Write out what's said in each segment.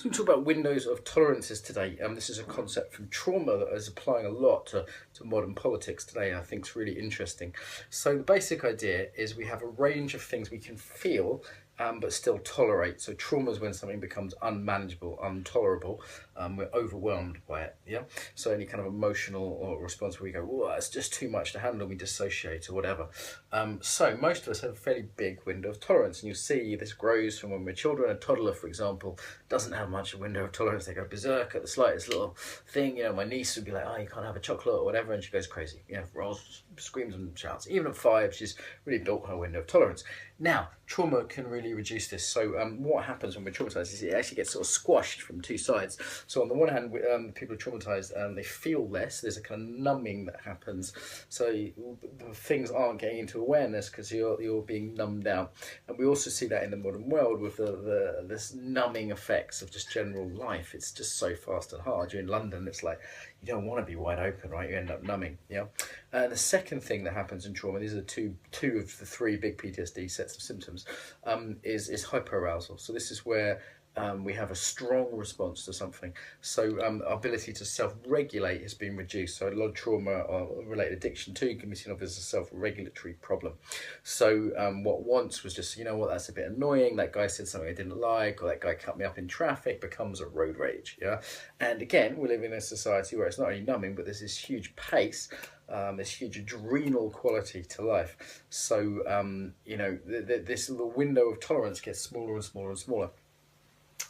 So we talk about windows of tolerances today. This is a concept from trauma that is applying a lot to modern politics today, and I think it's really interesting. So the basic idea is we have a range of things we can feel but still tolerate. So trauma is when something becomes unmanageable, intolerable. We're overwhelmed by it. Yeah. So any kind of emotional or response where we go, "Oh, it's just too much to handle," we dissociate or whatever. So most of us have a fairly big window of tolerance, and you'll see this grows from when we're children. A toddler, for example, doesn't have much of a window of tolerance. They go berserk at the slightest little thing. You know, my niece would be like, "Oh, you can't have a chocolate or whatever," and she goes crazy. You know, rolls, screams and shouts. Even at 5, she's really built her window of tolerance. Now, trauma can really reduce this. So what happens when we're traumatized is it actually gets sort of squashed from two sides. So on the one hand, people are traumatized and they feel less. There's a kind of numbing that happens. So things aren't getting into awareness because you're being numbed out. And we also see that in the modern world with this numbing effects of just general life. It's just so fast and hard. You're in London, it's like you don't want to be wide open, right? You end up numbing. Yeah. The second thing that happens in trauma, these are two of the 3 big PTSD sets of symptoms, is hyperarousal. So this is where we have a strong response to something. So our ability to self-regulate has been reduced. So a lot of trauma or related addiction too can be seen of as a self-regulatory problem. So what once was just, you know what, that's a bit annoying, that guy said something I didn't like, or that guy cut me up in traffic, becomes a road rage. Yeah. And again, we live in a society where it's not only numbing, but there's this huge pace, this huge adrenal quality to life. So, you know, this little window of tolerance gets smaller and smaller and smaller.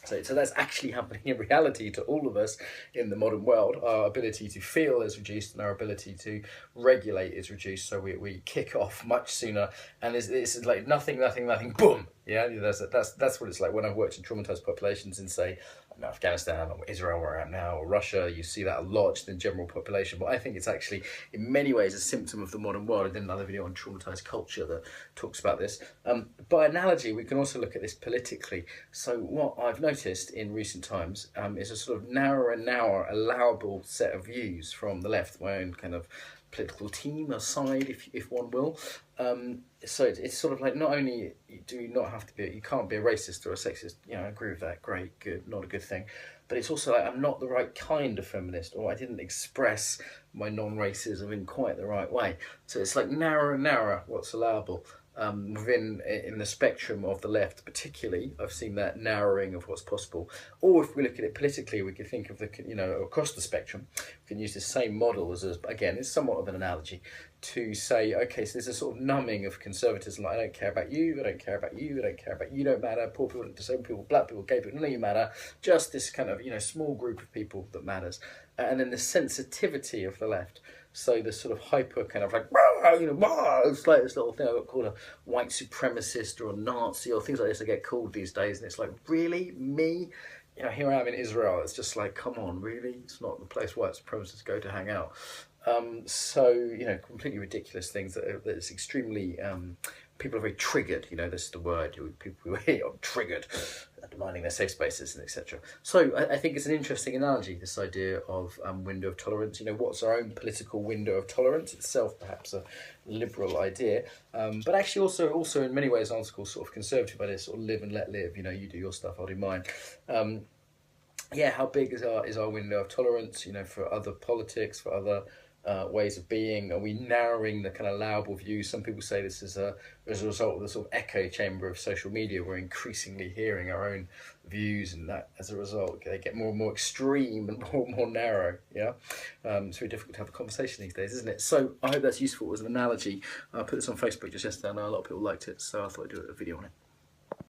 So that's actually happening in reality to all of us in the modern world. Our ability to feel is reduced and our ability to regulate is reduced. So we kick off much sooner, and it's like nothing, boom. Yeah, that's what it's like when I've worked in traumatized populations in, say, Afghanistan or Israel where I am now, or Russia. You see that a lot just in the general population, but I think it's actually in many ways a symptom of the modern world. I did another video on traumatized culture that talks about this. By analogy, we can also look at this politically. So what I've noticed in recent times is a sort of narrower and narrower allowable set of views from the left, my own kind of political team, or side, if one will. So it's sort of like, not only do you not have to be, you can't be a racist or a sexist, you know, I agree with that, great, good, not a good thing, but it's also like, I'm not the right kind of feminist, or I didn't express my non-racism in quite the right way. So it's like narrower and narrower what's allowable. In the spectrum of the left particularly, I've seen that narrowing of what's possible. Or if we look at it politically, we could think of across the spectrum, we can use the same model again, it's somewhat of an analogy, to say, okay, so there's a sort of numbing of conservatism, like, I don't care about you, I don't care about you, I don't care about you, don't matter, poor people, disabled people, black people, gay people, none of you matter, just this kind of, small group of people that matters. And then the sensitivity of the left, so the sort of hyper kind of like, it's like this little thing I got called a white supremacist or a Nazi or things like this I get called these days, and it's like, really, me? Here I am in Israel, it's just like, come on, really? It's not the place white supremacists go to hang out. Completely ridiculous things that it's extremely, people are very triggered, this is the word, people are triggered, demanding their safe spaces and etc. So I think it's an interesting analogy, this idea of window of tolerance. What's our own political window of tolerance, itself perhaps a liberal idea, but actually also in many ways articles sort of conservative ideas, sort of live and let live, you do your stuff, I'll do mine. How big is our window of tolerance, for other politics, for other ways of being? Are we narrowing the kind of allowable views? Some people say this is as a result of the sort of echo chamber of social media. We're increasingly hearing our own views, and that as a result they get more and more extreme and more and more narrow. It's very difficult to have a conversation these days, isn't it? So I hope that's useful as an analogy. I put this on Facebook just yesterday and a lot of people liked it, so I thought I'd do a video on it.